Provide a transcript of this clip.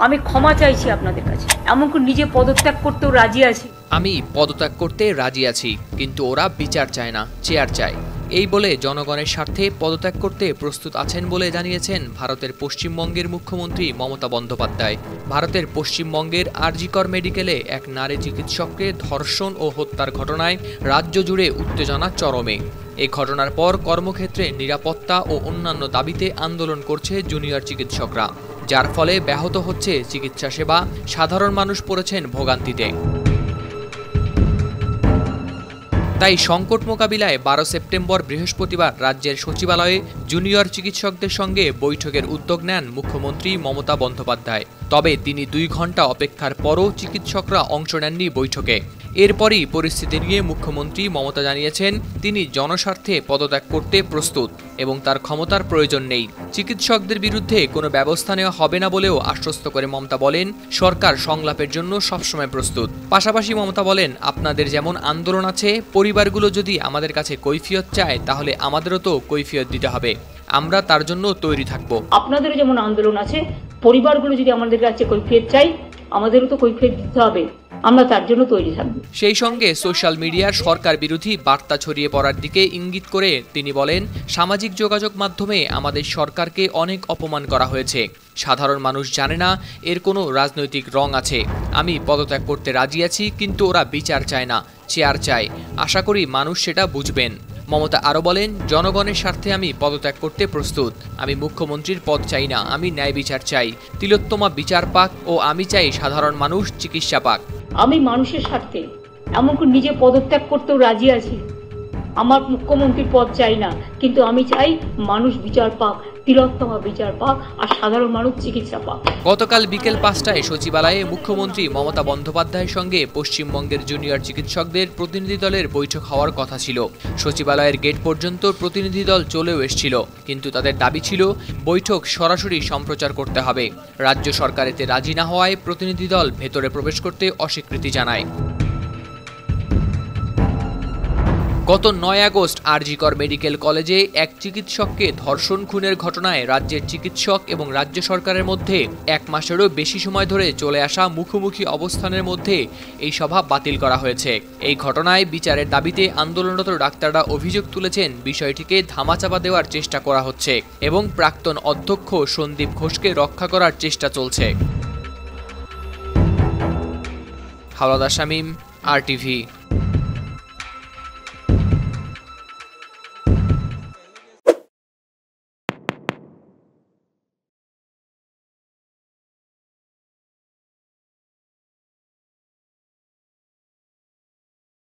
আমি ক্ষমা চাইছি আপনাদের কাছে, এমনকি নিজে পদত্যাগ করতেও রাজি আছি। আমি পদত্যাগ করতে রাজি আছি, কিন্তু ওরা বিচার চায় না, চেয়ার চায়। এই বলে জনগণের স্বার্থে পদত্যাগ করতে প্রস্তুত আছেন বলে জানিয়েছেন ভারতের পশ্চিমবঙ্গের মুখ্যমন্ত্রী মমতা বন্দ্যোপাধ্যায়। ভারতের পশ্চিমবঙ্গের আরজিকর মেডিকেলে এক নারী চিকিৎসককে ধর্ষণ ও হত্যার ঘটনায় রাজ্য জুড়ে উত্তেজনা চরমে। এই ঘটনার পর কর্মক্ষেত্রে নিরাপত্তা ও অন্যান্য দাবিতে আন্দোলন করছে জুনিয়র চিকিৎসকরা, যার ফলে ব্যাহত হচ্ছে চিকিৎসা সেবা, সাধারণ মানুষ পড়েছেন ভোগান্তিতে। তাই সংকট মোকাবিলায় 12 সেপ্টেম্বর বৃহস্পতিবার রাজ্যের সচিবালয়ে জুনিয়র চিকিৎসকদের সঙ্গে বৈঠকের উদ্যোগ নেন মুখ্যমন্ত্রী মমতা বন্দ্যোপাধ্যায়। তবে তিনি 2 ঘণ্টা অপেক্ষার পরও চিকিৎসকরা অংশ নেননি বৈঠকে। এরপরই পরিস্থিতি নিয়ে মুখ্যমন্ত্রী মমতা জানিয়েছেন তিনি জনস্বার্থে পদত্যাগ করতে প্রস্তুত এবং তার ক্ষমতার প্রয়োজন নেই। চিকিৎসকদের বিরুদ্ধে কোনো ব্যবস্থা নেওয়া হবে না বলেও আশ্বস্ত করে মমতা বলেন সরকার সংলাপের জন্য সবসময় প্রস্তুত। পাশাপাশি মমতা বলেন আপনাদের যেমন আন্দোলন আছে, পরিবারগুলো যদি আমাদের কাছে কৈফিয়ত চায় তাহলে আমাদেরও তো কৈফিয়ত দিতে হবে, আমরা তার জন্য তৈরি থাকব। আপনাদেরও যেমন আন্দোলন আছে, পরিবারগুলো যদি আমাদের কাছে কৈফিয়ত চাই আমাদেরও তো কৈফিয়ত দিতে হবে, আমরা তার জন্য তৈরি থাকব। সেই সঙ্গে সোশ্যাল মিডিয়ার সরকার বিরোধী বার্তা ছড়িয়ে পড়ার দিকে ইঙ্গিত করে তিনি বলেন সামাজিক যোগাযোগ মাধ্যমে আমাদের সরকারকে অনেক অপমান করা হয়েছে। সাধারণ মানুষ জানে না এর কোনো রাজনৈতিক রং আছে। আমি পদত্যাগ করতে রাজি আছি, কিন্তু ওরা বিচার চায় না, চেয়ার চায়। আশা করি মানুষ সেটা বুঝবেন। মমতা আরও বলেন জনগণের স্বার্থে আমি পদত্যাগ করতে প্রস্তুত। আমি মুখ্যমন্ত্রীর পদ চাই না, আমি ন্যায় বিচার চাই। তিলোত্তমা বিচার পাক ও আমি চাই সাধারণ মানুষ চিকিৎসা পাক। আমি মানুষের স্বার্থে এমনকি নিজে পদত্যাগ করতেও রাজি আছি। আমার মুখ্যমন্ত্রীর পদ চাই না, কিন্তু আমি চাই মানুষ বিচার পাক, তিলোত্তমা বিচার পাক, আর সাধারণ মানুষ চিকিৎসা পাক। গতকাল বিকেল 5টায় সচিবালয়ে মুখ্যমন্ত্রী মমতা বন্দ্যোপাধ্যায়ের সঙ্গে পশ্চিমবঙ্গের জুনিয়র চিকিৎসকদের প্রতিনিধি দলের বৈঠক হওয়ার কথা ছিল। সচিবালয়ের গেট পর্যন্ত প্রতিনিধি দল চলেও এসেছিল, কিন্তু তাদের দাবি ছিল বৈঠক সরাসরি সম্প্রচার করতে হবে। রাজ্য সরকার এতে রাজি না হওয়ায় প্রতিনিধি দল ভেতরে প্রবেশ করতে অস্বীকৃতি জানায়। গত 9 আগস্ট আরজিকর মেডিকেল কলেজে এক চিকিৎসককে ধর্ষণ খুনের ঘটনায় রাজ্যের চিকিৎসক এবং রাজ্য সরকারের মধ্যে 1 মাসেরও বেশি সময় ধরে চলে আসা মুখোমুখি অবস্থানের মধ্যে এই সভা বাতিল করা হয়েছে। এই ঘটনায় বিচারের দাবিতে আন্দোলনরত ডাক্তাররা অভিযোগ তুলেছেন বিষয়টিকে ধামাচাপা দেওয়ার চেষ্টা করা হচ্ছে এবং প্রাক্তন অধ্যক্ষ সন্দীপ ঘোষকে রক্ষা করার চেষ্টা চলছে। হাওলাদার শামীম, RTV।